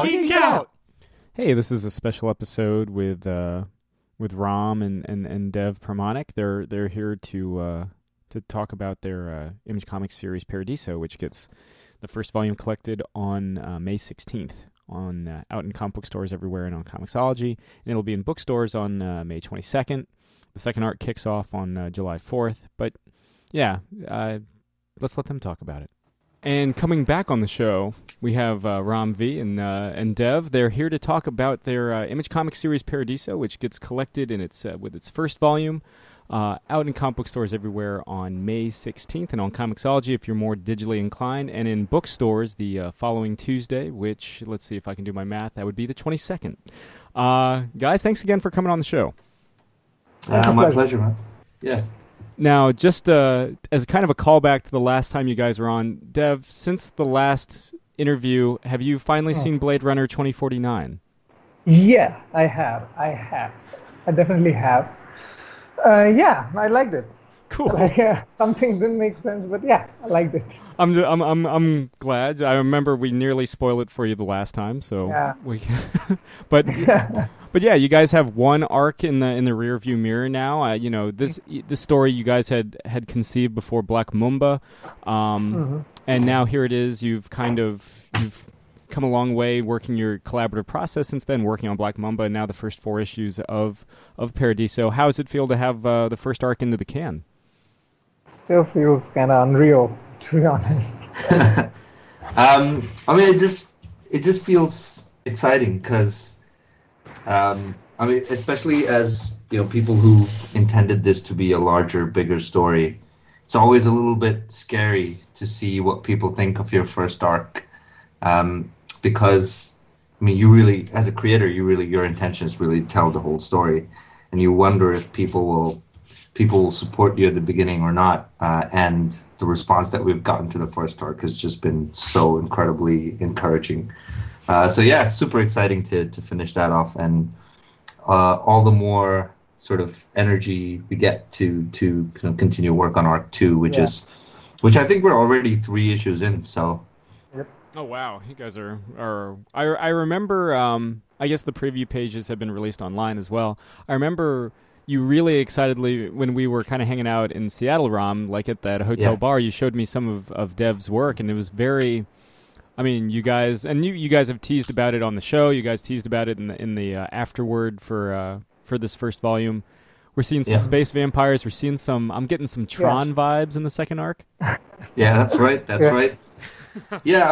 Geek Out! Hey, this is a special episode with Ram and Dev Pramanik. They're here to talk about their Image Comics series Paradiso, which gets the first volume collected on May 16th on out in comic book stores everywhere and on Comixology, and it'll be in bookstores on May 22nd. The second arc kicks off on July 4th, but yeah, let's let them talk about it. And coming back on the show, we have Ram V and Dev. They're here to talk about their Image Comics series Paradiso, which gets collected in its with its first volume out in comic book stores everywhere on May 16th, and on Comixology if you're more digitally inclined, and in bookstores the following Tuesday, which, let's see if I can do my math, that would be the 22nd. Guys, thanks again for coming on the show. My pleasure, man. Yeah. Now, just as a kind of a callback to the last time you guys were on, Dev, since the last interview, have you finally seen Blade Runner 2049? Yeah, I have. I definitely have. Yeah, I liked it. Cool. Some things didn't make sense, but yeah, I liked it. I'm glad. I remember we nearly spoiled it for you the last time, so yeah. But yeah, you guys have one arc in the rear view mirror now. This story you guys had conceived before Black Mamba, and now here it is. You've come a long way working your collaborative process since then, working on Black Mamba, and now the first 4 issues of Paradiso. How does it feel to have the first arc into the can? Still feels kind of unreal, to be honest. It just feels exciting because, especially as people who intended this to be a larger, bigger story, it's always a little bit scary to see what people think of your first arc, because you really, as a creator, your intention is really to tell the whole story, and you wonder if people will support you at the beginning or not, and the response that we've gotten to the first arc has just been so incredibly encouraging. So yeah, super exciting to finish that off, and all the more sort of energy we get to continue work on arc 2, which I think we're already 3 issues in. So. Yep. Oh wow, you guys are. I remember. I guess the preview pages have been released online as well. I remember you really excitedly, when we were kind of hanging out in Seattle, Ram, like at that hotel bar, you showed me some of Dev's work, and it was very. You guys have teased about it on the show. You guys teased about it in the afterword for this first volume. We're seeing some space vampires. We're seeing some. I'm getting some Tron vibes in the second arc. Yeah, that's right. That's right. Yeah,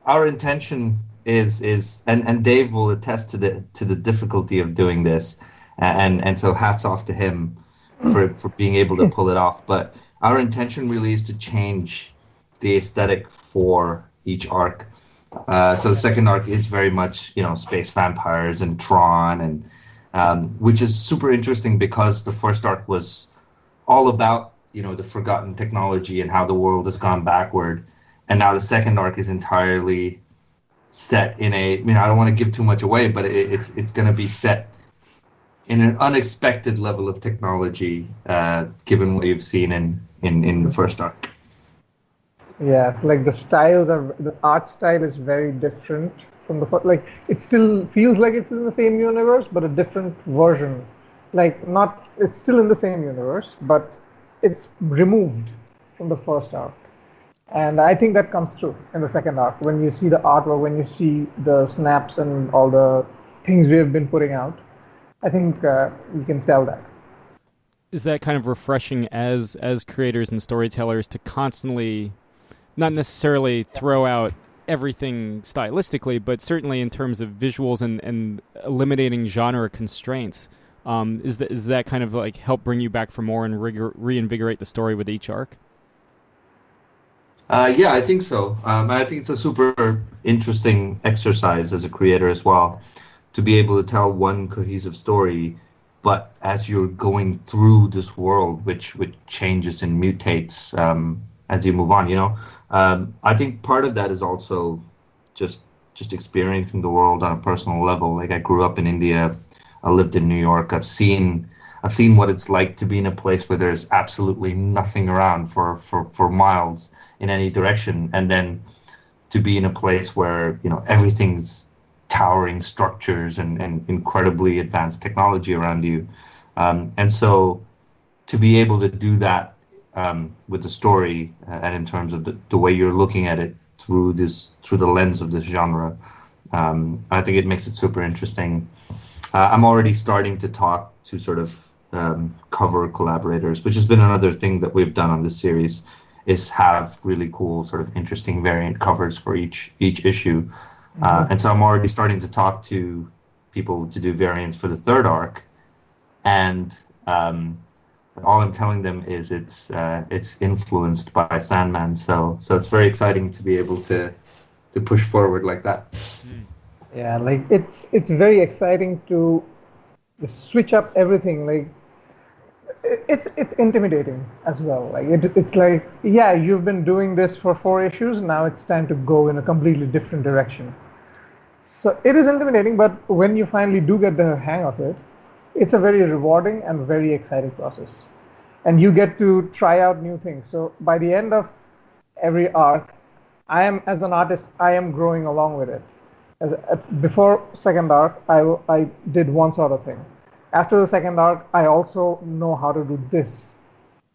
our intention is, and Dave will attest to the difficulty of doing this, and so hats off to him for being able to pull it off. But our intention really is to change the aesthetic for each arc. So the second arc is very much space vampires and Tron, and which is super interesting because the first arc was all about the forgotten technology and how the world has gone backward, and now the second arc is entirely set in a. I don't want to give too much away, but it's going to be set in an unexpected level of technology, given what you've seen in the first arc. Yeah, like the art style is very different from the first. Like it still feels like it's in the same universe, but a different version. It's still in the same universe, but it's removed from the first arc. And I think that comes through in the second arc when you see the artwork, when you see the snaps and all the things we have been putting out. I think you can tell that. Is that kind of refreshing as creators and storytellers to constantly, not necessarily throw out everything stylistically, but certainly in terms of visuals and eliminating genre constraints? Is that kind of like help bring you back for more and reinvigorate the story with each arc? Yeah, I think so. I think it's a super interesting exercise as a creator as well, to be able to tell one cohesive story, but as you're going through this world, which changes and mutates as you move on. I think part of that is also just experiencing the world on a personal level. Like I grew up in India, I lived in New York. I've seen what it's like to be in a place where there's absolutely nothing around for miles in any direction, and then to be in a place where everything's towering structures and incredibly advanced technology around you, and so to be able to do that with the story and in terms of the way you're looking at it through the lens of this genre, I think it makes it super interesting. I'm already starting to talk to sort of cover collaborators, which has been another thing that we've done on this series, is have really cool sort of interesting variant covers for each issue. And so I'm already starting to talk to people to do variants for the third arc, and all I'm telling them is it's influenced by Sandman. So it's very exciting to be able to push forward like that. Yeah, like it's very exciting to switch up everything. Like it's intimidating as well. Like it's like, yeah, you've been doing this for 4 issues, now it's time to go in a completely different direction. So it is intimidating, but when you finally do get the hang of it, it's a very rewarding and very exciting process. And you get to try out new things. So by the end of every arc, as an artist, I am growing along with it. Before second arc, I did one sort of thing. After the second arc, I also know how to do this,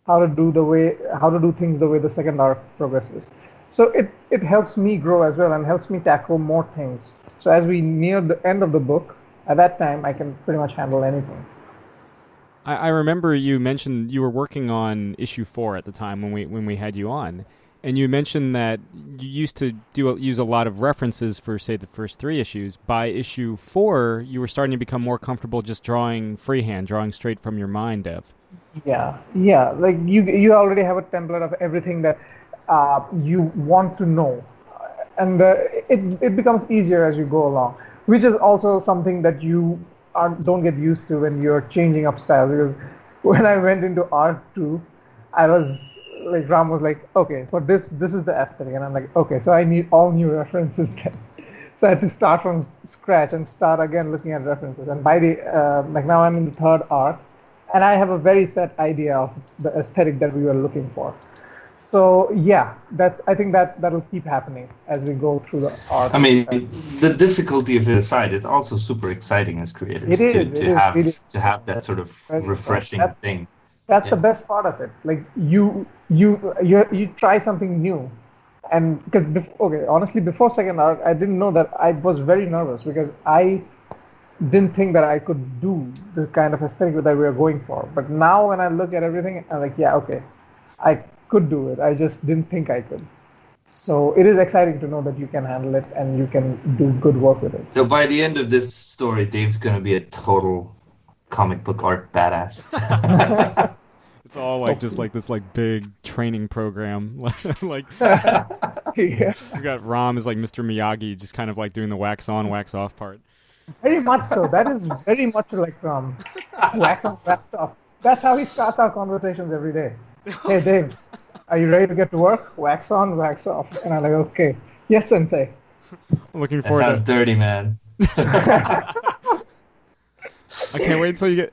how to do things the way the second arc progresses. So it helps me grow as well and helps me tackle more things. So as we near the end of the book, at that time, I can pretty much handle anything. I remember you mentioned you were working on issue 4 at the time when we had you on, and you mentioned that you used to use a lot of references for, say, the first 3 issues. By issue 4, you were starting to become more comfortable just drawing freehand, drawing straight from your mind, Dev. Yeah. Like you already have a template of everything that you want to know, and it becomes easier as you go along, which is also something that you don't get used to when you're changing up style. Because when I went into art 2, I was like, Ram was like, okay, for this is the aesthetic, and I'm like, okay, so I need all new references then. So I had to start from scratch and start again looking at references. And by the like now I'm in the third arc, and I have a very set idea of the aesthetic that we were looking for. So yeah, I think that'll keep happening as we go through the arc. I mean, the difficulty of it aside, it's also super exciting as creators to have that sort of refreshing thing. That's the best part of it. Like you try something new, and honestly, before second arc, I didn't know that. I was very nervous because I didn't think that I could do this kind of aesthetic that we were going for. But now when I look at everything, I'm like, yeah, okay, I could do it. I just didn't think I could. So it is exciting to know that you can handle it and you can do good work with it. So by the end of this story, Dave's going to be a total comic book art badass. It's all like just like this like big training program. Like yeah. We got Ram as like Mr. Miyagi, just kind of like doing the wax on, wax off part. Very much so. That is very much like wax on, wax off. That's how he starts our conversations every day. Hey Dave, are you ready to get to work? Wax on, wax off. And I'm like, okay. Yes, Sensei. Looking forward to... That sounds dirty, man. I can't wait until you get...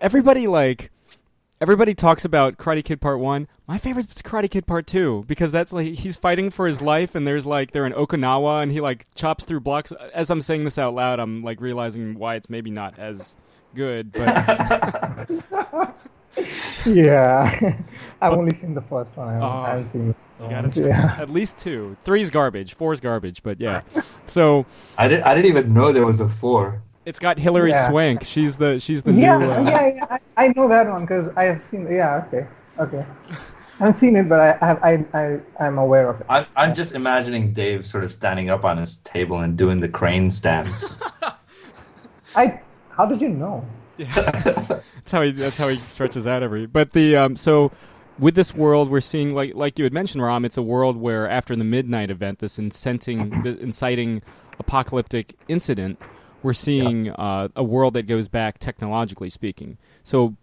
Everybody talks about Karate Kid Part 1. My favorite is Karate Kid Part 2, because that's like, he's fighting for his life, and there's like, they're in Okinawa, and he like chops through blocks. As I'm saying this out loud, I'm like realizing why it's maybe not as good, but... Yeah, I've only seen the first one. I haven't seen the second. At least 2. 3's garbage. 4's garbage. But yeah, so I didn't even know there was a 4. It's got Hilary Swank. She's the new. Yeah. I know that one because I have seen. Yeah, okay. I haven't seen it, but I'm aware of it. I'm just imagining Dave sort of standing up on his table and doing the crane stance. How did you know? Yeah, that's how he stretches out every. But so with this world, we're seeing like you had mentioned, Ram. It's a world where after the Midnight event, this inciting apocalyptic incident, we're seeing a world that goes back technologically speaking. So,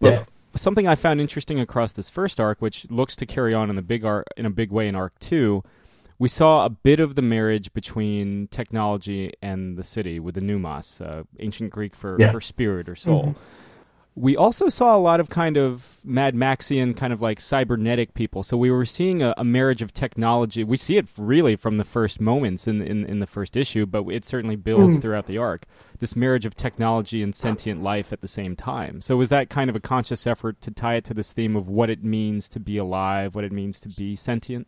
something I found interesting across this first arc, which looks to carry on in a big way in arc 2. We saw a bit of the marriage between technology and the city with the pneumos, ancient Greek for spirit or soul. We also saw a lot of kind of Mad Maxian, kind of like cybernetic people. So we were seeing a marriage of technology. We see it really from the first moments in the first issue, but it certainly builds throughout the arc. This marriage of technology and sentient life at the same time. So was that kind of a conscious effort to tie it to this theme of what it means to be alive, what it means to be sentient?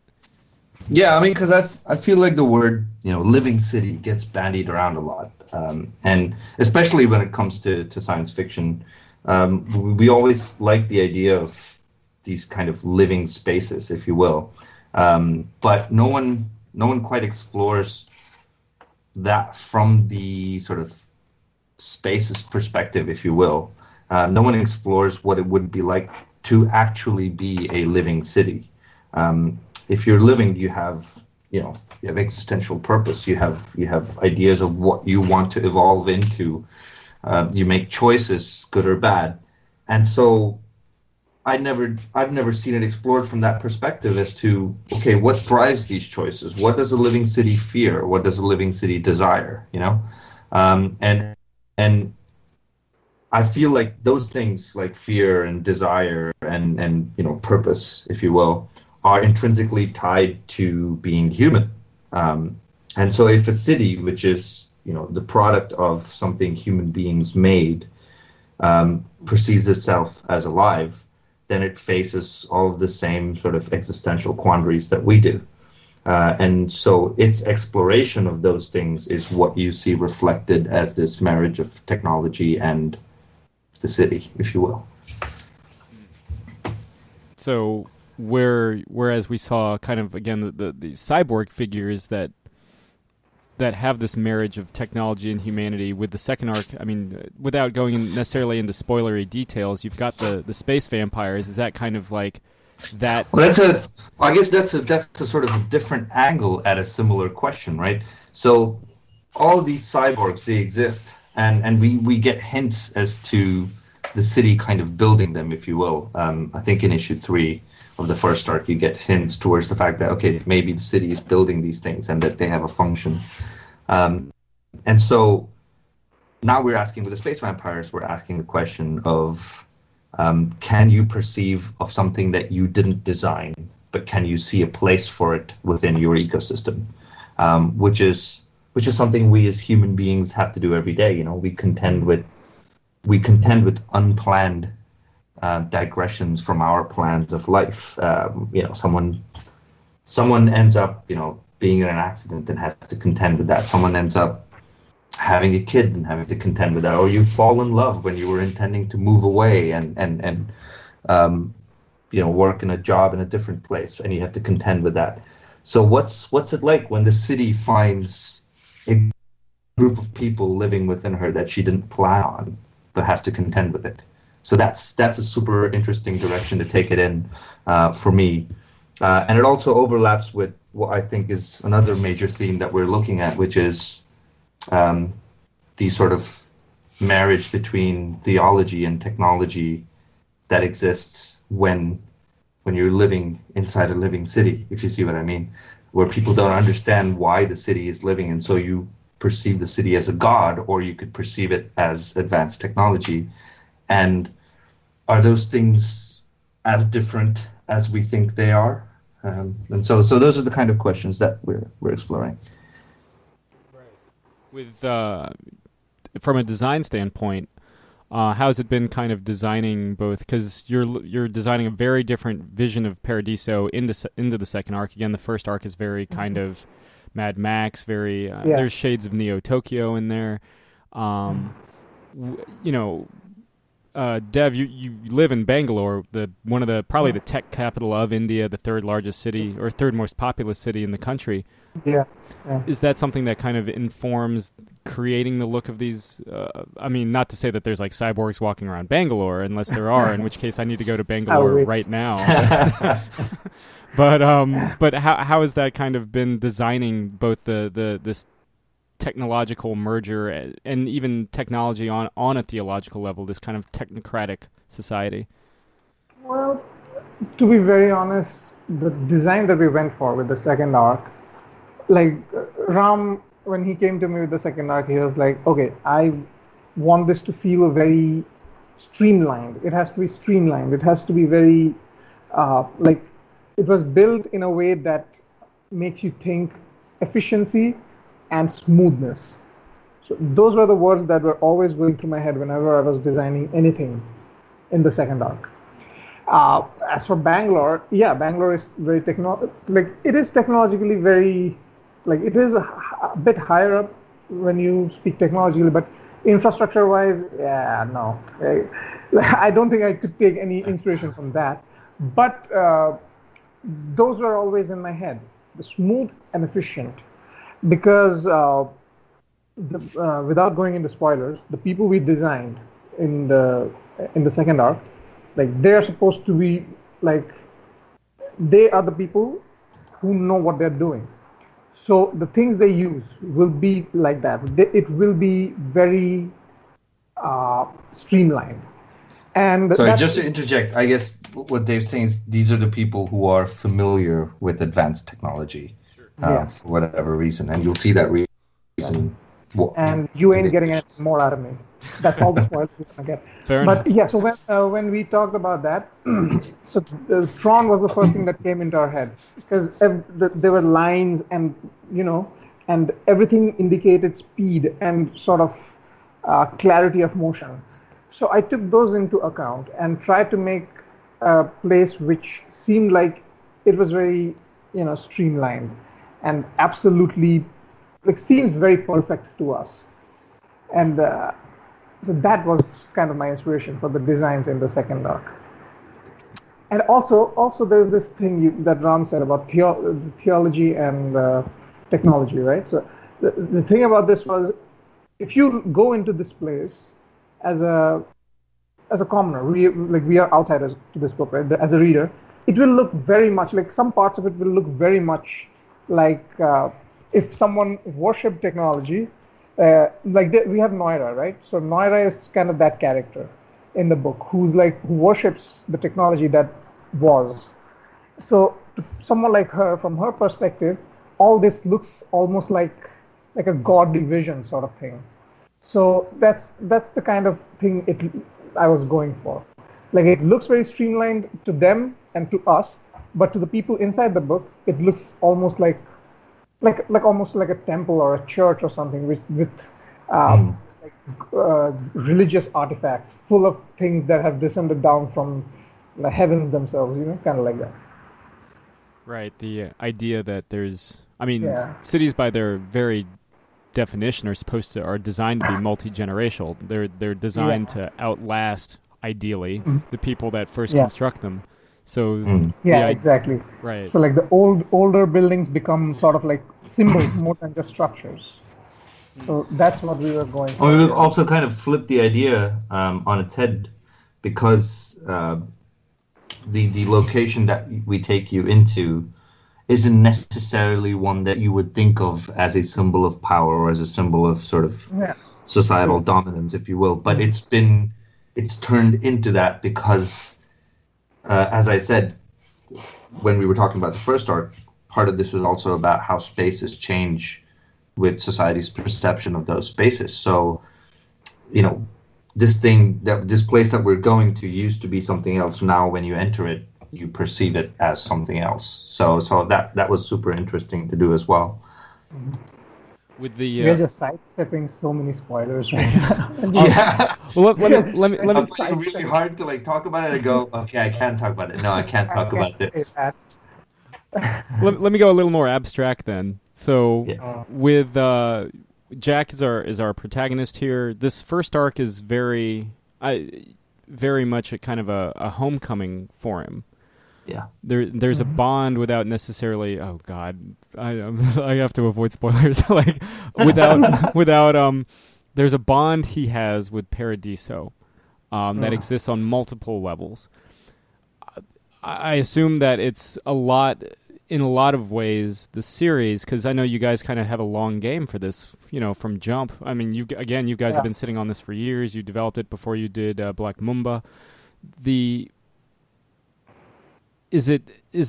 Yeah, I mean, because I feel like the word, living city gets bandied around a lot. And especially when it comes to science fiction, we always like the idea of these kind of living spaces, if you will. But no one quite explores that from the sort of spaces perspective, if you will. No one explores what it would be like to actually be a living city. If you're living, you have existential purpose. You have ideas of what you want to evolve into. You make choices, good or bad, and so I've never seen it explored from that perspective as to, okay, what drives these choices? What does a living city fear? What does a living city desire? And I feel like those things like fear and desire and purpose, if you will, are intrinsically tied to being human. And so if a city, which is the product of something human beings made, perceives itself as alive, then it faces all of the same sort of existential quandaries that we do. And so its exploration of those things is what you see reflected as this marriage of technology and the city, if you will. So whereas we saw kind of, again, the cyborg figures that have this marriage of technology and humanity, with the second arc, I mean, without going necessarily into spoilery details, you've got the space vampires. Is that kind of like that? Well, I guess that's a sort of a different angle at a similar question, right? So all these cyborgs, they exist, and we get hints as to the city kind of building them, if you will. I think in issue 3 of the first arc, you get hints towards the fact that, okay, maybe the city is building these things and that they have a function. And so now we're asking, with the space vampires, we're asking the question of, can you perceive of something that you didn't design, but can you see a place for it within your ecosystem? Which is something we as human beings have to do every day. We contend with unplanned digressions from our plans of life. Someone ends up, being in an accident and has to contend with that. Someone ends up having a kid and having to contend with that. Or you fall in love when you were intending to move away and work in a job in a different place, and you have to contend with that. So what's it like when the city finds a group of people living within her that she didn't plan on, but has to contend with it? So that's a super interesting direction to take it in for me. And it also overlaps with what I think is another major theme that we're looking at, which is the sort of marriage between theology and technology that exists when you're living inside a living city, if you see what I mean, where people don't understand why the city is living, and so you perceive the city as a god, or you could perceive it as advanced technology. And are those things as different as we think they are? And so those are the kind of questions that we're exploring. Right. With from a design standpoint, how's it been kind of designing both? Because you're designing a very different vision of Paradiso into the second arc. Again, the first arc is very kind of Mad Max, very there's shades of Neo Tokyo in there. Dev, you live in Bangalore, probably the tech capital of India, the third largest city or third most populous city in the country. Yeah. Is that something that kind of informs creating the look of these? I mean, not to say that there's like cyborgs walking around Bangalore, unless there are, in which case I need to go to Bangalore right now. But how has that kind of been designing both this technological merger and even technology on a theological level, this kind of technocratic society? Well, to be very honest, the design that we went for with the second arc, like Ram, when he came to me with the second arc, he was like, okay, I want this to feel very streamlined. It has to be streamlined. It has to be very like it was built in a way that makes you think efficiency and smoothness. So those were the words that were always going through my head whenever I was designing anything in the second arc. As for Bangalore, yeah, Bangalore is very it is technologically very, like it is a bit higher up when you speak technologically, but infrastructure-wise, yeah, no. I don't think I could take any inspiration from that. But those were always in my head, the smooth and efficient, because without going into spoilers, the people we designed in the second arc, like they're supposed to be like, they are the people who know what they're doing. So the things they use will be like that. It will be very streamlined. And sorry, just to interject, I guess what Dave's saying is these are the people who are familiar with advanced technology, for whatever reason, and you'll see that reason. And you ain't getting any more out of me. That's all the spoilers you're gonna get. But yeah, so when we talked about that, so Tron was the first thing that came into our head, because there were lines and and everything indicated speed and sort of clarity of motion. So I took those into account and tried to make a place which seemed like it was very streamlined and absolutely seems very perfect to us. And so that was kind of my inspiration for the designs in the second arc. And also there's this thing that Ram said about theology and technology, right? So the thing about this was, if you go into this place as a commoner, we are outsiders to this book, right? As a reader, it will look very much like, some parts of it will look very much like if someone worshipped technology, we have Noira, right? So Noira is kind of that character in the book who worships the technology that was. So to someone like her, from her perspective, all this looks almost like a godly vision sort of thing. So that's the kind of thing I was going for. Like, it looks very streamlined to them and to us, but to the people inside the book, it looks almost like almost like a temple or a church or something with religious artifacts full of things that have descended down from the heavens themselves, kind of like that. Right. The idea that cities by their very definition are designed to be multi-generational. They're designed to outlast, ideally, the people that first construct them. So exactly. Right. So like the older buildings become sort of like symbols more than just structures. So that's what we were going for. We will also kind of flip the idea on its head, because the location that we take you into isn't necessarily one that you would think of as a symbol of power or as a symbol of sort of societal dominance, if you will. But it's turned into that because, as I said, when we were talking about the first arc, part of this is also about how spaces change with society's perception of those spaces. So, this place that we're going to used to be something else. Now, when you enter it, you perceive it as something else. So that was super interesting to do as well. With the you're just sidestepping so many spoilers right now. Yeah. Well, let me. It's really hard to talk about it and go, okay, I can't talk about it. No, I can't talk about this. Let me go a little more abstract then. So with Jack is our protagonist here. This first arc is very much a kind of a homecoming for him. Yeah. There's a bond without necessarily. Oh God, I have to avoid spoilers. without there's a bond he has with Paradiso that exists on multiple levels. I assume that it's in a lot of ways the series, because I know you guys kind of have a long game for this, from jump. I mean, you guys have been sitting on this for years. You developed it before you did Black Mamba. Is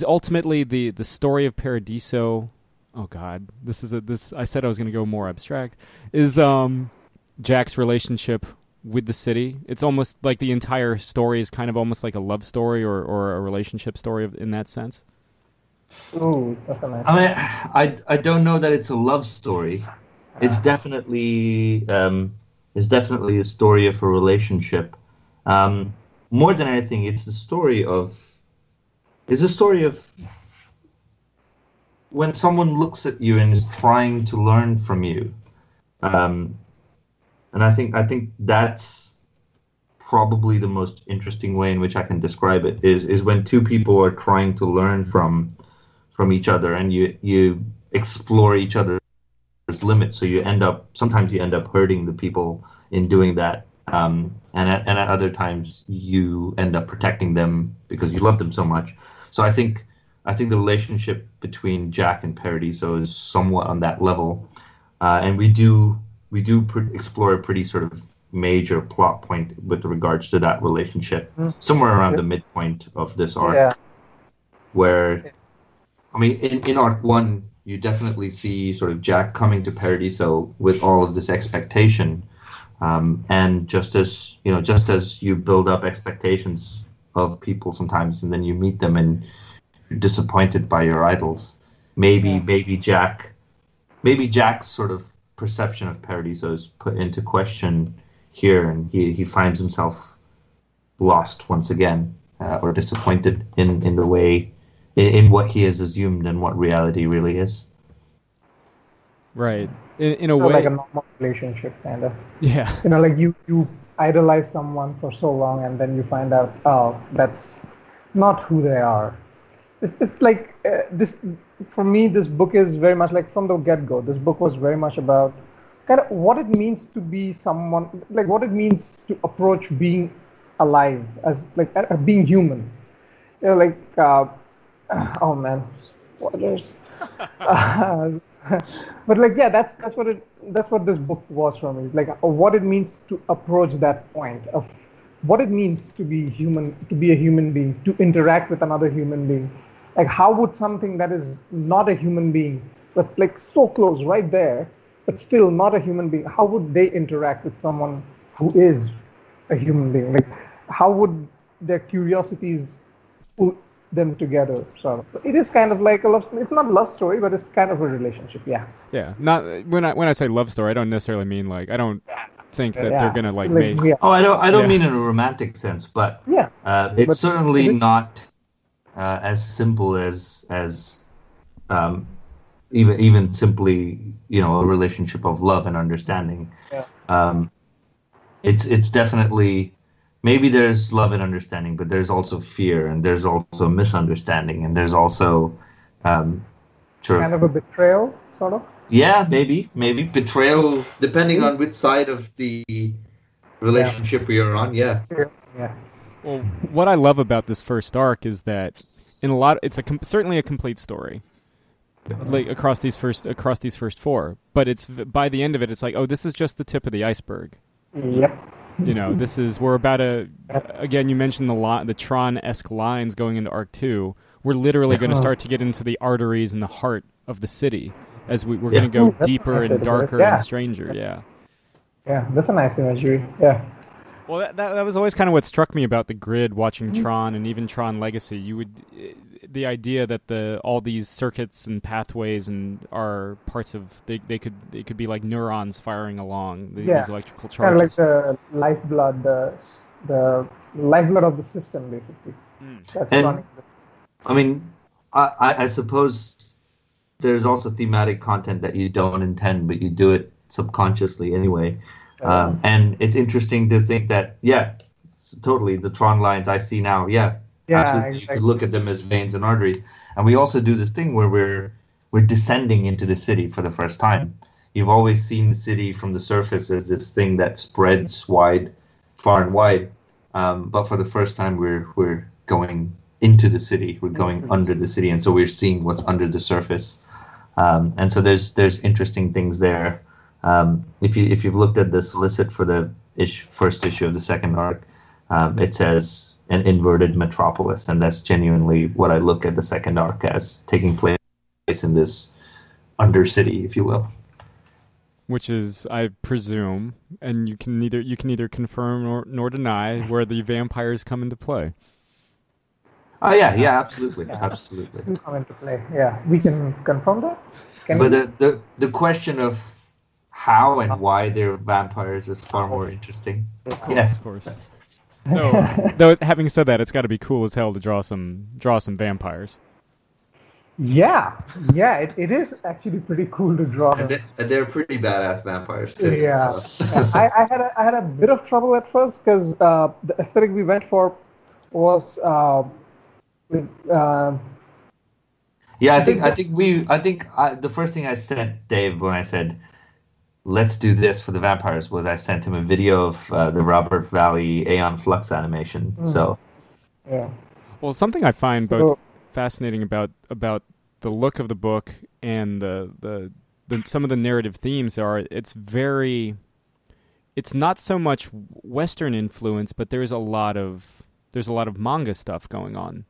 ultimately the story of Paradiso? Oh God, I said I was going to go more abstract. Is Jack's relationship with the city. It's almost like the entire story is kind of almost like a love story or a relationship story in that sense. Ooh, that's a nice. I mean, I don't know that it's a love story. It's definitely a story of a relationship. More than anything, it's a story of when someone looks at you and is trying to learn from you. And I think that's probably the most interesting way in which I can describe it is when two people are trying to learn from each other, and you explore each other's limits. So sometimes you end up hurting the people in doing that, and at other times you end up protecting them because you love them so much. So I think the relationship between Jack and Paradiso is somewhat on that level, and we do explore a pretty sort of major plot point with regards to that relationship, somewhere around the midpoint of this arc, where, I mean, in arc 1, you definitely see sort of Jack coming to Paradiso with all of this expectation, and just as you build up expectations of people sometimes, and then you meet them and you're disappointed by your idols. Maybe Jack's sort of perception of Paradiso is put into question here, and he finds himself lost once again, or disappointed in the way, in what he has assumed and what reality really is. Right. In a way, like a normal relationship, kind of. Yeah. Like you idolize someone for so long, and then you find out, oh, that's not who they are. It's like this. For me, this book is very much like, from the get-go, this book was very much about kind of what it means to be someone, like what it means to approach being alive as like being human. Oh man, spoilers. But like, yeah, that's what this book was for me. Like what it means to approach that point of what it means to be human, to be a human being, to interact with another human being. Like, how would something that is not a human being, but like so close, right there, but still not a human being, how would they interact with someone who is a human being? Like, how would their curiosities pull them together? So it is kind of like a love. It's not a love story, but it's kind of a relationship. Yeah. Yeah. Not when I say love story, I don't necessarily mean like, I don't think that they're gonna like make. Yeah. Oh, I don't mean in a romantic sense, but it's certainly not as simple as even simply, a relationship of love and understanding. Yeah. It's definitely, maybe there's love and understanding, but there's also fear, and there's also misunderstanding, and there's also kind of a betrayal, sort of. Yeah, maybe betrayal, depending on which side of the relationship you're on. Yeah. Well, what I love about this first arc is that it's certainly a complete story, like across these first 4. But it's by the end of it, it's like, oh, this is just the tip of the iceberg. Yep. We're about again, you mentioned the Tron-esque lines going into arc 2. We're literally going to start to get into the arteries and the heart of the city as we're going to go deeper and darker and stranger. Yeah, that's a nice imagery. Yeah. Well, that was always kind of what struck me about the grid, watching Tron and even Tron Legacy. The idea that all these circuits and pathways are parts of they could be like neurons firing along these electrical charges. Kind of like the lifeblood of the system, basically. That's running. I mean, I suppose there's also thematic content that you don't intend, but you do it subconsciously anyway. And it's interesting to think that, totally, the Tron lines I see now, absolutely, exactly. You could look at them as veins and arteries. And we also do this thing where we're descending into the city for the first time. You've always seen the city from the surface as this thing that spreads far and wide. But for the first time, we're going into the city. We're going under the city, and so we're seeing what's under the surface. And so there's interesting things there. If you've looked at the solicit for the first issue of the second arc, it says an inverted metropolis, and that's genuinely what I look at the second arc as, taking place in this undercity, if you will. which is, I presume, and you can neither confirm nor deny where the vampires come into play. Oh yeah, absolutely, absolutely. Do come into play. Yeah, we can confirm that. But the question of how and why they're vampires is far more interesting. Of course. Though having said that, it's got to be cool as hell to draw some vampires. Yeah, it is actually pretty cool to draw them. And they're pretty badass vampires too. Yeah, so. I had a bit of trouble at first because the aesthetic we went for was with. Yeah, I think the first thing I sent Dave when I said, let's do this for the vampires, was I sent him a video of the Robert Valley Aeon Flux animation. So, yeah. Well, something I find both fascinating about the look of the book and the some of the narrative themes are, it's not so much Western influence, but there's a lot of manga stuff going on.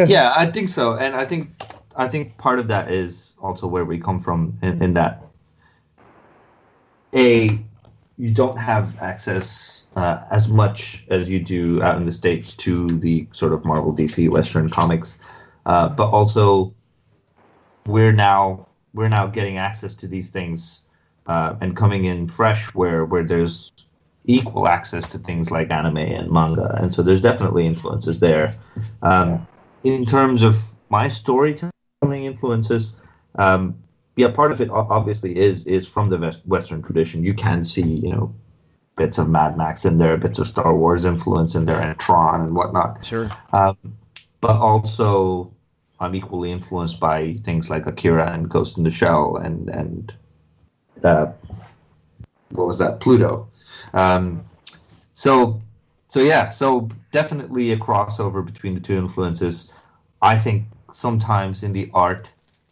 Yeah, I think so, and I think part of that is also where we come from in that you don't have access as much as you do out in the States to the sort of Marvel, DC, Western comics, but also we're now getting access to these things and coming in fresh where there's equal access to things like anime and manga, and so there's definitely influences there. In terms of my storytelling influences, part of it obviously is from the Western tradition. You can see, bits of Mad Max in there, bits of Star Wars influence in there, and Tron and whatnot. Sure. But also, I'm equally influenced by things like Akira and Ghost in the Shell and what was that? Pluto. So definitely a crossover between the two influences. I think sometimes in the art,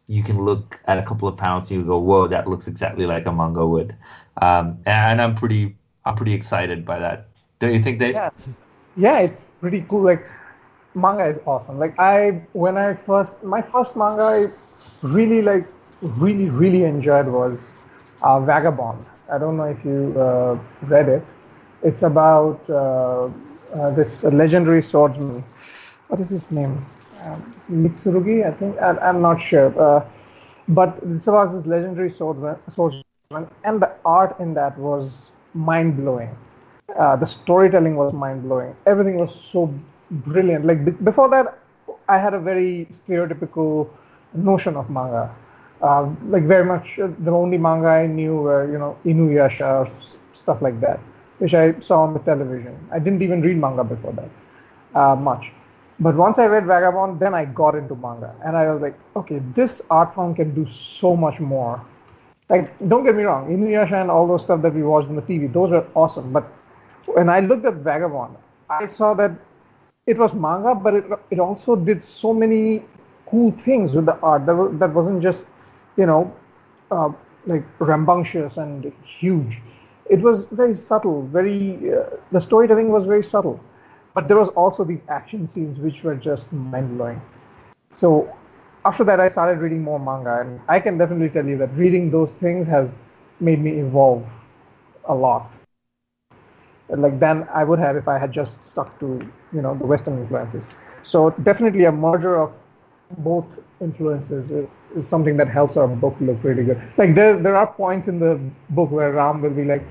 you can look at a couple of panels and you go, "Whoa, that looks exactly like a manga would," and I'm pretty excited by that. Don't you think, Dave? Yeah, it's pretty cool. Like, manga is awesome. Like, my first manga I really enjoyed was Vagabond. I don't know if you read it. It's about this legendary swordsman. What is his name? Mitsurugi, I think. I'm not sure. But it's about this legendary swordsman, and the art in that was mind-blowing. The storytelling was mind-blowing. Everything was so brilliant. Like, before that, I had a very stereotypical notion of manga. Like, very much the only manga I knew were, Inuyasha or stuff like that, which I saw on the television. I didn't even read manga before that much. But once I read Vagabond, then I got into manga. And I was like, okay, this art form can do so much more. Like, don't get me wrong, Inuyasha and all those stuff that we watched on the TV, those were awesome. But when I looked at Vagabond, I saw that it was manga, but it also did so many cool things with the art that wasn't just, like rambunctious and huge. It was very subtle, the storytelling was very subtle. But there was also these action scenes which were just mind-blowing. So after that, I started reading more manga, and I can definitely tell you that reading those things has made me evolve a lot. Like, than I would have if I had just stuck to, the Western influences. So definitely a merger of both influences is something that helps our book look really good. Like, there are points in the book where Ram will be like,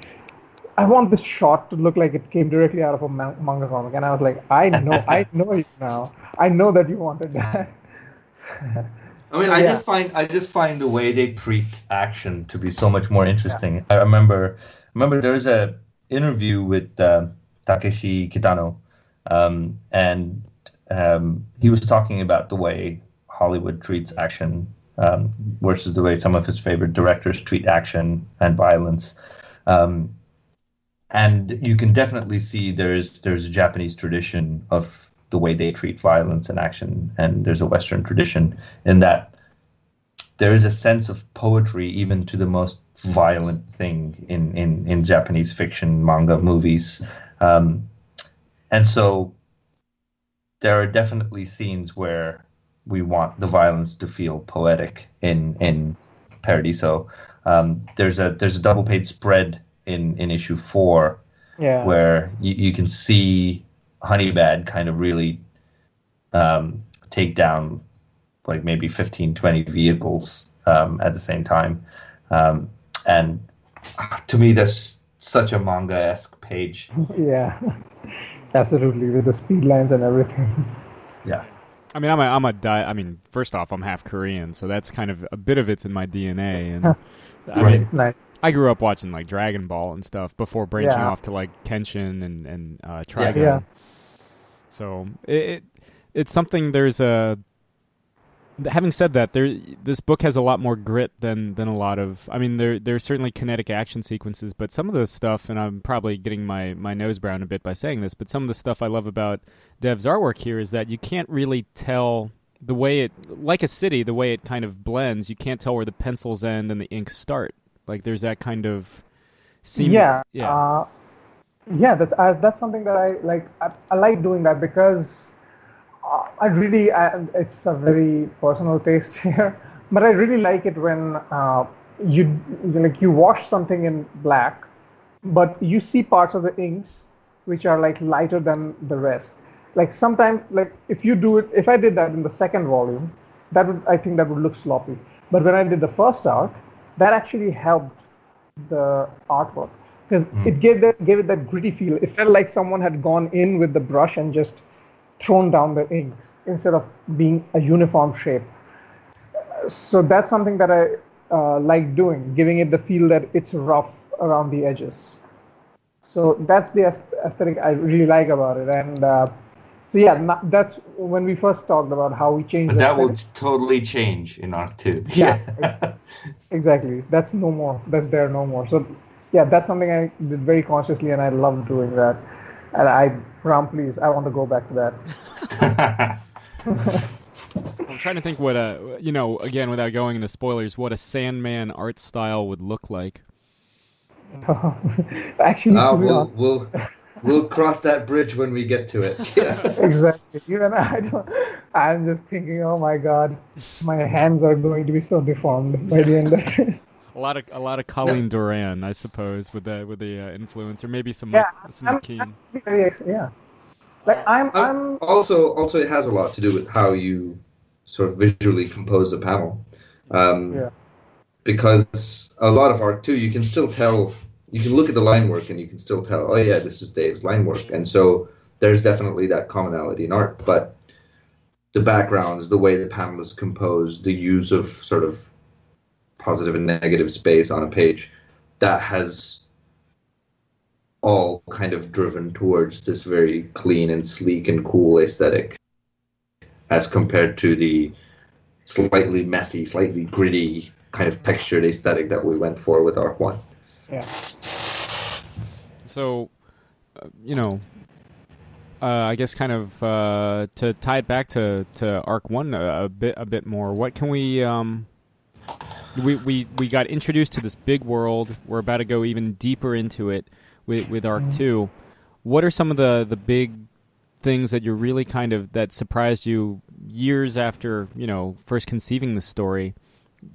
I want this shot to look like it came directly out of a manga comic. And I was like, I know you now. I know that you wanted that. I mean, I just find the way they treat action to be so much more interesting. Yeah. I remember there was a interview with Takeshi Kitano, and he was talking about the way Hollywood treats action versus the way some of his favorite directors treat action and violence. And you can definitely see there's a Japanese tradition of the way they treat violence and action, and there's a Western tradition in that there is a sense of poetry even to the most violent thing in Japanese fiction, manga, movies. And so there are definitely scenes where we want the violence to feel poetic in Paradiso. There's a double page spread in issue 4 where you can see Honeybad kind of really take down like maybe 15, 20 vehicles at the same time. And to me, that's such a manga-esque page. Yeah, absolutely, with the speed lines and everything. Yeah. I mean, first off, I'm half Korean, so that's kind of a bit of it's in my DNA. And I mean, Nice. I grew up watching like Dragon Ball and stuff before branching off to like Kenshin and Trigun. Yeah. So it's something. Having said that, this book has a lot more grit than a lot of. I mean, there's certainly kinetic action sequences, but some of the stuff, and I'm probably getting my nose brown a bit by saying this, but some of the stuff I love about Dev's artwork here is that you can't really tell the way it, like a city, the way it kind of blends. You can't tell where the pencils end and the ink start. Like there's that kind of seam. Yeah. Yeah. That's something that I like. I like doing that because. It's a very personal taste here, but I really like it when you wash something in black, but you see parts of the inks which are like lighter than the rest. Like sometimes, like if I did that in the second volume, I think that would look sloppy. But when I did the first arc, that actually helped the artwork because it gave it that gritty feel. It felt like someone had gone in with the brush and just thrown down the ink instead of being a uniform shape. So that's something that I like doing, giving it the feel that it's rough around the edges. So that's the aesthetic I really like about it. And that's when we first talked about how we changed. But that will totally change in Arc 2. Yeah, exactly. That's no more. That's there no more. So yeah, that's something I did very consciously, and I love doing that. And Ram, please, I want to go back to that. I'm trying to think what again, without going into spoilers, what a Sandman art style would look like. Actually, we'll cross that bridge when we get to it. Yeah. Exactly. Even I'm just thinking, oh my God, my hands are going to be so deformed by the end of this. A lot of Colleen Doran, I suppose, with the influence, or maybe some McKean. Yeah. Like I'm also it has a lot to do with how you sort of visually compose a panel. Because a lot of art too, you can still tell. You can look at the line work and you can still tell, oh yeah, this is Dave's line work, and so there's definitely that commonality in art. But the backgrounds, the way the panel is composed, the use of sort of positive and negative space on a page, that has all kind of driven towards this very clean and sleek and cool aesthetic, as compared to the slightly messy, slightly gritty, kind of textured aesthetic that we went for with Arc 1. Yeah. So, I guess kind of to tie it back to Arc 1 a bit more. What can we got introduced to this big world. We're about to go even deeper into it with Arc 2. What are some of the big things that you're really that surprised you years after, first conceiving the story,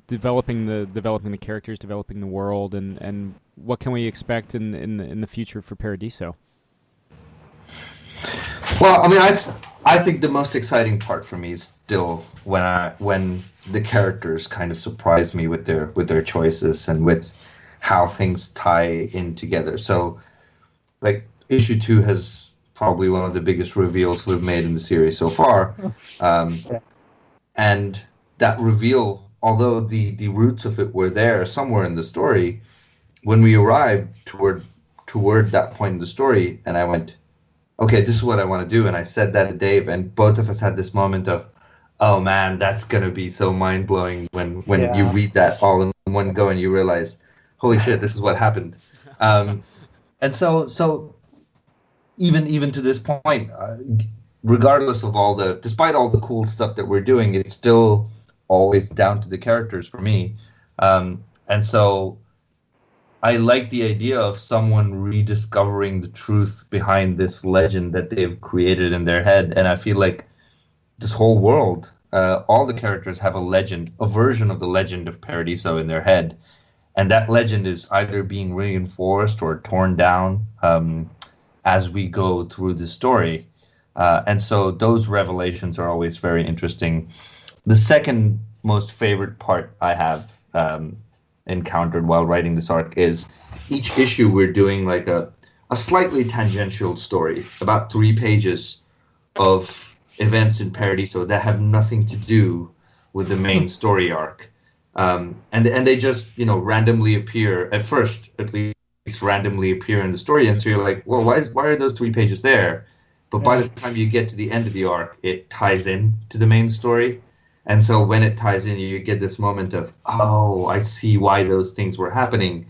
developing the characters, developing the world, and what can we expect in the future for Paradiso? Well, I mean, I think the most exciting part for me is still when the characters kind of surprise me with their choices and with how things tie in together. So, like, issue 2 has probably one of the biggest reveals we've made in the series so far, and that reveal, although the roots of it were there somewhere in the story, when we arrived toward that point in the story, and I went, okay, this is what I want to do, and I said that to Dave, and both of us had this moment of, oh man, that's gonna be so mind blowing when you read that all in one go and you realize, holy shit, this is what happened. And so even to this point, regardless of despite all the cool stuff that we're doing, it's still always down to the characters for me. And so I like the idea of someone rediscovering the truth behind this legend that they've created in their head. And I feel like this whole world all the characters have a legend, a version of the legend of Paradiso in their head, and that legend is either being reinforced or torn down as we go through the story. And so those revelations are always very interesting. The second most favorite part I have encountered while writing this arc is each issue we're doing like a slightly tangential story, about 3 pages of events in Paradiso that have nothing to do with the main story arc. And they just, randomly appear, at first at least randomly appear in the story, and so you're like, well, why are those 3 pages there? But by the time you get to the end of the arc, it ties in to the main story. And so when it ties in, you get this moment of, oh, I see why those things were happening.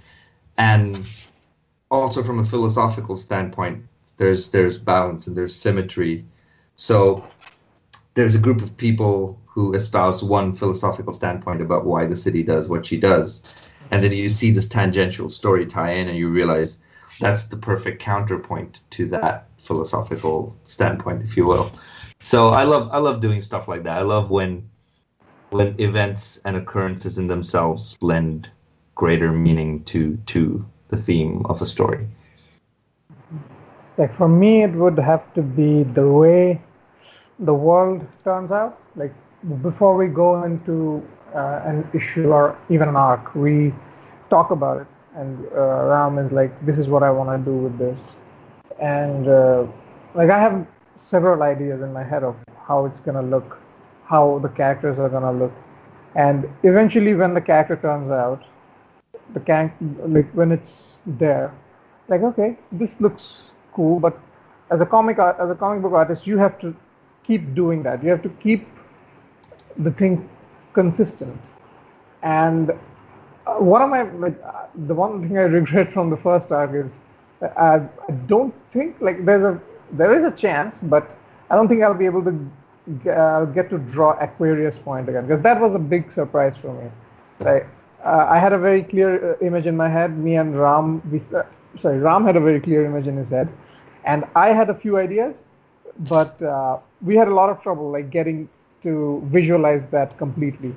And also from a philosophical standpoint, there's balance and there's symmetry. So there's a group of people who espouse one philosophical standpoint about why the city does what she does. And then you see this tangential story tie in and you realize that's the perfect counterpoint to that philosophical standpoint, if you will. So I love doing stuff like that. I love when events and occurrences in themselves lend greater meaning to the theme of a story. Like for me, it would have to be the way the world turns out. Like before we go into an issue or even an arc, we talk about it, and Ram is like, "This is what I want to do with this," and like I have several ideas in my head of how it's gonna look, how the characters are gonna look, and eventually when the character turns out, like when it's there, like okay, this looks cool, but as a comic book artist, you have to keep doing that. You have to keep the thing consistent. And the one thing I regret from the first arc is I don't think like there is a chance, but I don't think I'll be able to get to draw Aquarius Point again, because that was a big surprise for me. Like I had a very clear image in my head. Me and Ram, Ram had a very clear image in his head, and I had a few ideas, but we had a lot of trouble like getting to visualize that completely.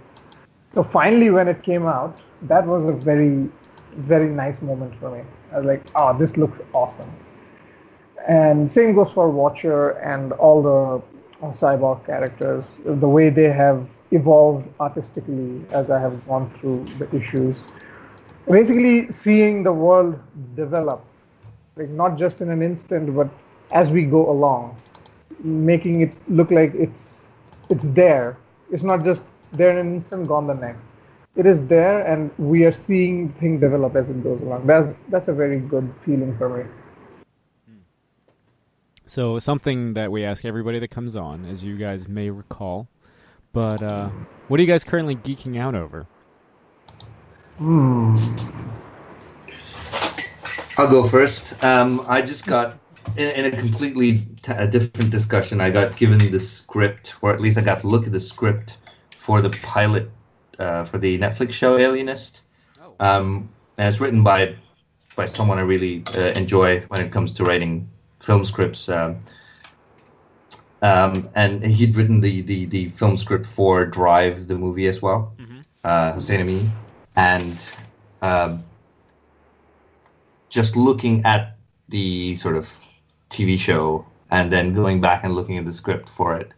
So finally, when it came out, that was a very, very nice moment for me. I was like, oh, this looks awesome. And same goes for Watcher and all the cyborg characters, the way they have evolved artistically as I have gone through the issues. Basically, seeing the world develop, like not just in an instant, but as we go along, making it look like it's there. It's not just there in an instant, gone the next. It is there, and we are seeing things develop as it goes along. That's a very good feeling for me. So something that we ask everybody that comes on, as you guys may recall, but what are you guys currently geeking out over? I'll go first. I just got, in a completely different discussion, I got given the script, or at least I got to look at the script for the pilot for the Netflix show Alienist. And it's written by someone I really enjoy when it comes to writing film scripts. And he'd written the film script for Drive, the movie, as well, Hossein Ami. And just looking at the sort of TV show and then going back and looking at the script for it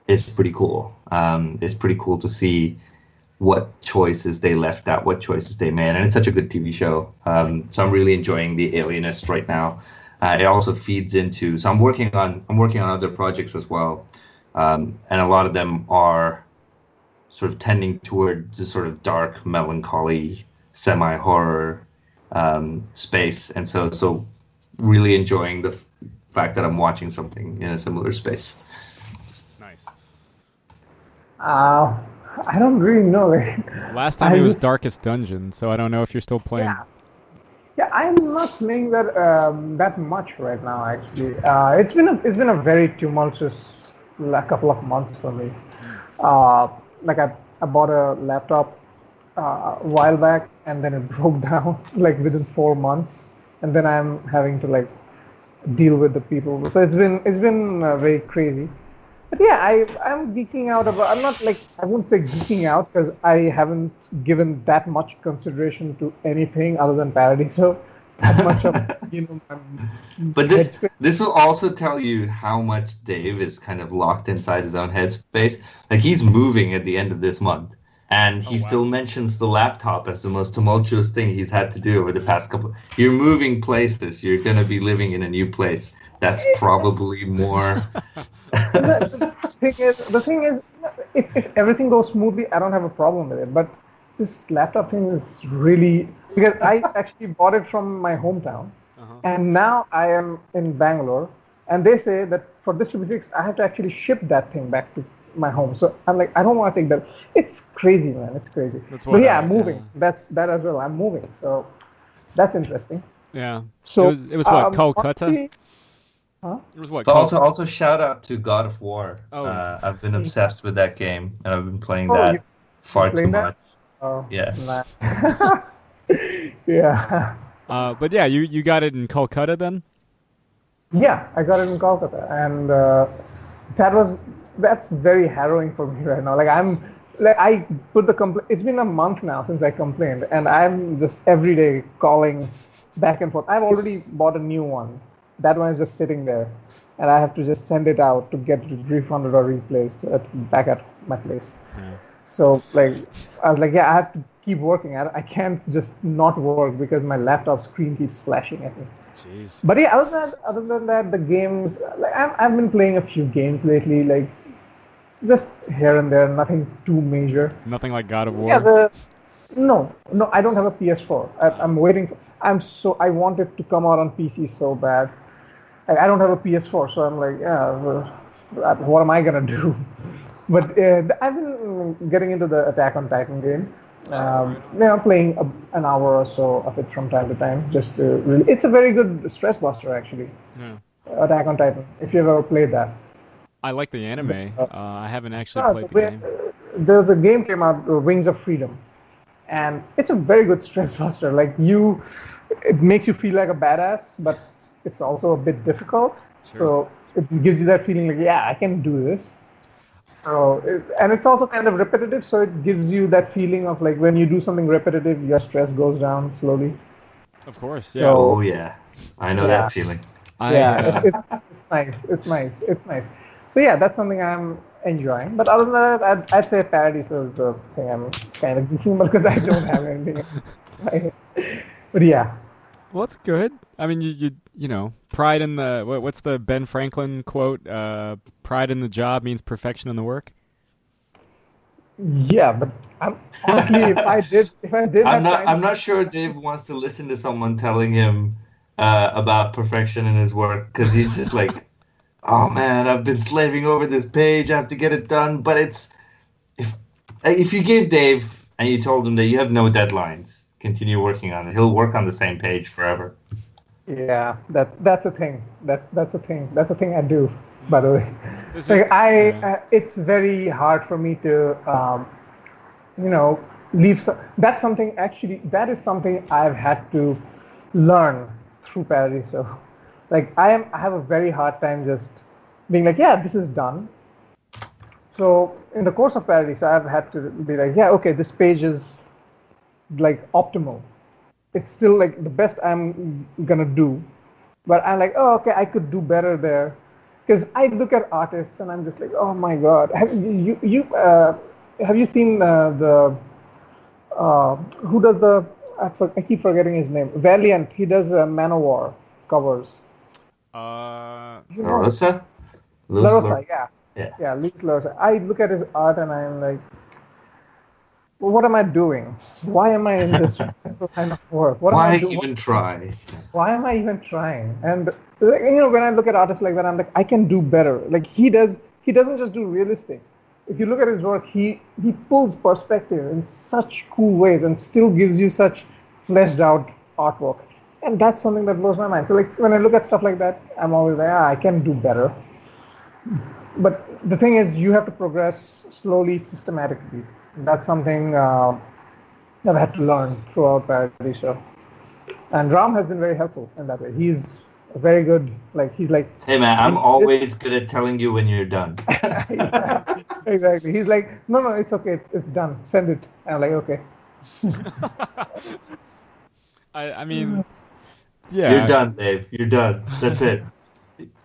is pretty cool. It's pretty cool to see what choices they left out, what choices they made, and it's such a good TV show. So I'm really enjoying The Alienist right now. It also feeds into, so I'm working on other projects as well, and a lot of them are sort of tending towards this sort of dark, melancholy, semi-horror space, and so really enjoying the fact that I'm watching something in a similar space. Nice. I don't really know. Last time it was Darkest Dungeon, so I don't know if you're still playing. Yeah, I'm not playing that much right now. Actually, it's been a very tumultuous couple of months for me. Like I bought a laptop a while back, and then it broke down like within 4 months, and then I'm having to like deal with the people. So it's been very crazy. But yeah, I'm geeking out about. I'm not like I won't say geeking out because I haven't given that much consideration to anything other than Paradiso. That much of my But headspace. this will also tell you how much Dave is kind of locked inside his own headspace. Like he's moving at the end of this month, and he still mentions the laptop as the most tumultuous thing he's had to do over the past couple. You're moving places. You're going to be living in a new place. That's probably more. The thing is, if everything goes smoothly, I don't have a problem with it. But this laptop thing is really because I actually bought it from my hometown, and now I am in Bangalore, and they say that for this to be fixed, I have to actually ship that thing back to my home. So I'm like, I don't want to take that. It's crazy, man. It's crazy. But yeah, I'm moving. That's that as well. I'm moving. So that's interesting. Yeah. So it was what, Kolkata? Honestly, huh? It was what? But also shout out to God of War. Oh. I've been obsessed with that game, and I've been playing Oh, that far too playing that? much. Oh, Yeah. Nah. Yeah. But yeah, you got it in Kolkata then? Yeah, I got it in Kolkata, and that's very harrowing for me right now. I put the complaint. It's been a month now since I complained, and I'm just every day calling back and forth. I've already bought a new one. That one is just sitting there, and I have to just send it out to get it refunded or replaced back at my place. Yeah. So I was like, yeah, I have to keep working. I can't just not work because my laptop screen keeps flashing at me. Jeez. But yeah, other than that, the games, like I've been playing a few games lately, like just here and there, nothing too major. Nothing like God of War? Yeah, no, I don't have a PS4. I'm waiting. I want it to come out on PC so bad. I don't have a PS4, so I'm like, yeah, what am I gonna do? But I've been getting into the Attack on Titan game. Playing an hour or so of it from time to time. Just to really, it's a very good stress buster actually. Yeah. Attack on Titan. If you've ever played that. I like the anime. I haven't actually played the game. There's a game came out, Wings of Freedom, and it's a very good stress buster. It makes you feel like a badass, but it's also a bit difficult. Sure. So it gives you that feeling like, yeah, I can do this. So, and it's also kind of repetitive, so it gives you that feeling of like when you do something repetitive, your stress goes down slowly. Of course, yeah. Oh yeah, I know that feeling. It's nice. It's nice. So yeah, that's something I'm enjoying. But other than that, I'd say Paradiso is the thing I'm kind of geeking about because I don't have anything. But yeah. Well, that's good. I mean, you know, pride in the what's the Ben Franklin quote? Pride in the job means perfection in the work. Yeah, but honestly, if I did, I'm not sure Dave wants to listen to someone telling him about perfection in his work because he's just like, oh man, I've been slaving over this page. I have to get it done. But if you gave Dave and you told him that you have no deadlines, continue working on it. He'll work on the same page forever. Yeah, that's a thing. That's a thing. That's a thing I do. By the way, it's very hard for me to, leave. That's something actually. That is something I've had to learn through Paradiso. Like I have a very hard time just being like, yeah, this is done. So in the course of Paradiso, I've had to be like, yeah, okay, this page is like optimal. It's still like the best I'm gonna do, but I'm like, oh, okay, I could do better there. Because I look at artists and I'm just like, oh my god, have you seen who does the I keep forgetting his name, Valiant? He does Manowar covers. LaRosa? LaRosa, yeah, Luis LaRosa. I look at his art and I'm like, well, what am I doing? Why am I in this kind of work? Why even try? Why am I even trying? And when I look at artists like that, I'm like, I can do better. Like he doesn't just do realistic. If you look at his work, he pulls perspective in such cool ways and still gives you such fleshed out artwork. And that's something that blows my mind. So like when I look at stuff like that, I'm always like, I can do better. But the thing is, you have to progress slowly, systematically. That's something I've had to learn throughout Paradiso. And Ram has been very helpful in that way. He's very good. Like he's like, Hey man, I'm always good at telling you when you're done. exactly. He's like, no, it's okay. It's done. Send it. And I'm like, okay. I mean, yeah. You're done, Dave. You're done. That's it.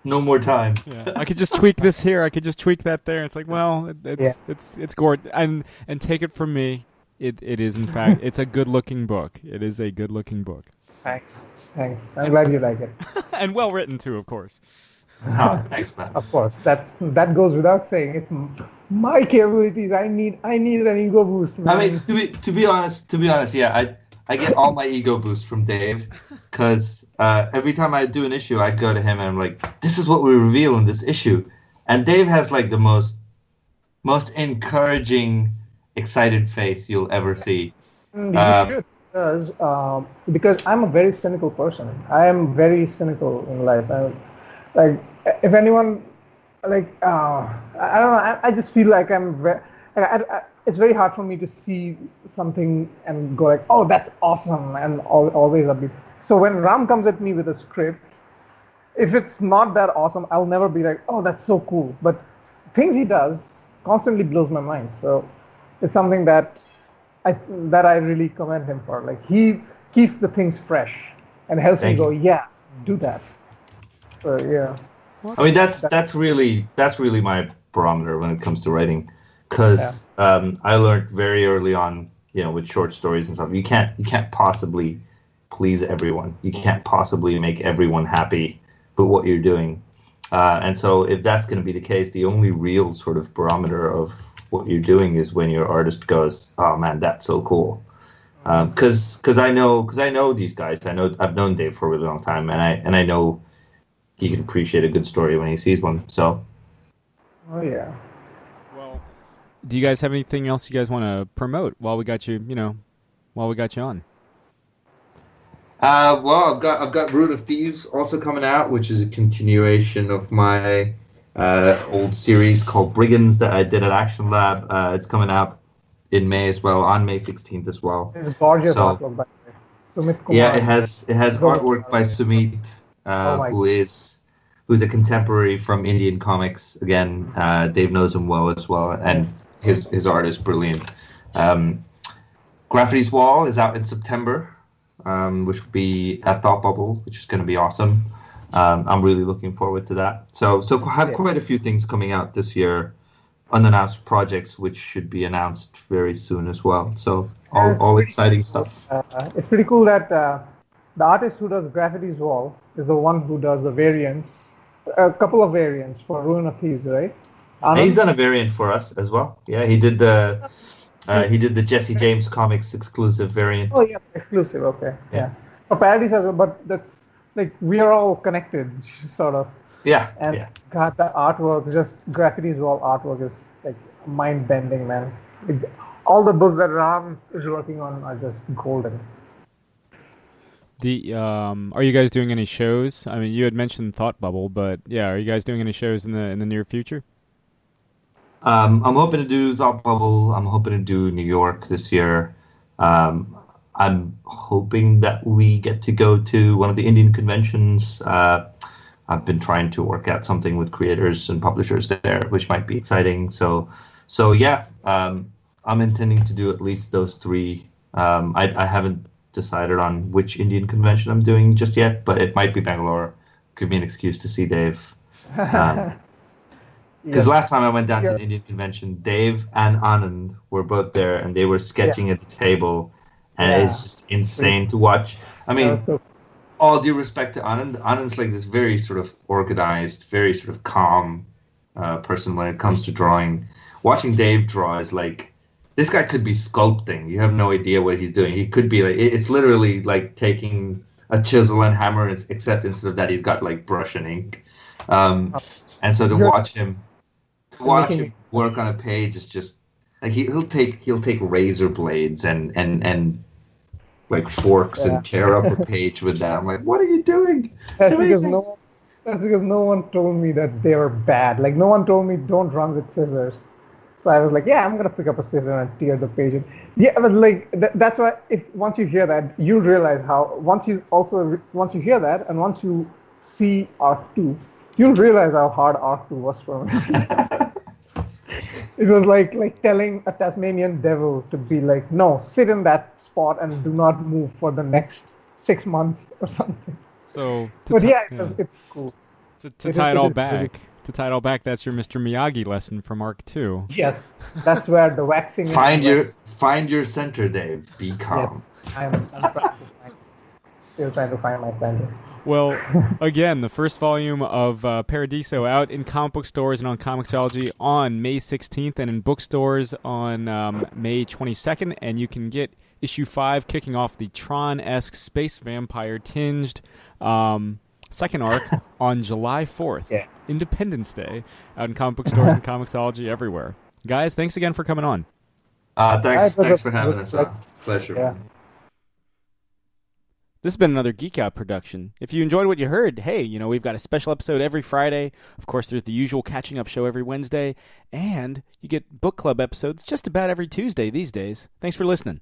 No more time. Yeah. I could just tweak this here. I could just tweak that there. It's like, well, it's gourd. And take it from me, it is in fact it's a good looking book. It is a good looking book. Thanks. I'm glad you like it. And well written too, of course. Oh, thanks, man. Of course, that goes without saying. It's my capabilities. I need an ego boost, man. I mean, to be honest, yeah, I get all my ego boosts from Dave, because every time I do an issue, I go to him and I'm like, this is what we reveal in this issue, and Dave has like the most encouraging, excited face you'll ever see. You should, because I'm a very cynical person. I am very cynical in life. Like, if anyone, like, I don't know. I just feel like I'm very. It's very hard for me to see something and go like, oh, that's awesome, and always upbeat. So when Ram comes at me with a script, if it's not that awesome, I'll never be like, oh, that's so cool. But things he does constantly blows my mind. So it's something that I really commend him for. Like, he keeps the things fresh and helps me go, yeah, do that. So yeah. I mean, that's really my barometer when it comes to writing, because I learned very early on, with short stories and stuff, you can't possibly please everyone. You can't possibly make everyone happy with what you're doing. And so if that's going to be the case, the only real sort of barometer of what you're doing is when your artist goes, oh man, that's so cool. Because I know these guys. I've known Dave for a really long time, and I know he can appreciate a good story when he sees one. So. Oh yeah. Well, do you guys have anything else you guys want to promote while we got you? While we got you on. Well, I've got Root of Thieves also coming out, which is a continuation of my old series called Brigands that I did at Action Lab. It's coming out in May as well, on May 16th as well. It's gorgeous artwork by Sumit Kumar. Yeah, it has artwork by Sumit, who's a contemporary from Indian comics. Again, Dave knows him well as well, and his art is brilliant. Graffity's Wall is out in September, which will be at Thought Bubble, which is going to be awesome. I'm really looking forward to that. So I have quite a few things coming out this year, unannounced projects which should be announced very soon as well. So all exciting stuff. It's pretty cool that the artist who does Graffity's Wall is the one who does the variants, a couple of variants for Ruin of Thieves, right? He's done a variant for us as well. Yeah, he did the Jesse James Comics exclusive variant. Oh yeah, exclusive. Okay, yeah. For Paradiso, but that's like we are all connected, sort of. Yeah. And God, the artwork, just Graffity's Wall artwork is like mind bending, man. All the books that Ram is working on are just golden. Are you guys doing any shows? I mean, you had mentioned Thought Bubble, but yeah, are you guys doing any shows in the near future? I'm hoping to do Thought Bubble. I'm hoping to do New York this year. I'm hoping that we get to go to one of the Indian conventions. I've been trying to work out something with creators and publishers there, which might be exciting. So yeah, I'm intending to do at least those three. I haven't decided on which Indian convention I'm doing just yet, but it might be Bangalore. Could be an excuse to see Dave. Because last time I went down to an Indian convention, Dave and Anand were both there, and they were sketching at the table, and it's just insane to watch. I mean, all due respect to Anand, Anand's like this very sort of organized, very sort of calm person when it comes to drawing. Watching Dave draw is like, this guy could be sculpting. You have no idea what he's doing. He could be like, it's literally like taking a chisel and hammer, except instead of that, he's got like brush and ink. And so to watch him work on a page is just like he'll take razor blades and like forks and tear up a page with that. I'm like, what are you doing? That's because no one told me that they were bad. Like, no one told me don't run with scissors. So I was like, yeah, I'm gonna pick up a scissor and tear the page. Yeah, but like that's why once you hear that, you realize how once you hear that and once you see Arc 2, you'll realize how hard Arc 2 was for me. It was like telling a Tasmanian devil to be like, no, sit in that spot and do not move for the next 6 months or something. So, it's cool. To tie it all back, that's your Mr. Miyagi lesson from Arc 2. Yes, that's where the waxing. Find your center, Dave. Be calm. Yes, I'm still trying to find my center. Well, again, the first volume of Paradiso out in comic book stores and on Comixology on May 16th and in bookstores on May 22nd. And you can get issue 5 kicking off the Tron-esque space vampire tinged second arc on July 4th, Independence Day, out in comic book stores and Comixology everywhere. Guys, thanks again for coming on. Thanks for having us on. Pleasure. Yeah. This has been another Geek Out production. If you enjoyed what you heard, hey, we've got a special episode every Friday. Of course, there's the usual catching up show every Wednesday. And you get book club episodes just about every Tuesday these days. Thanks for listening.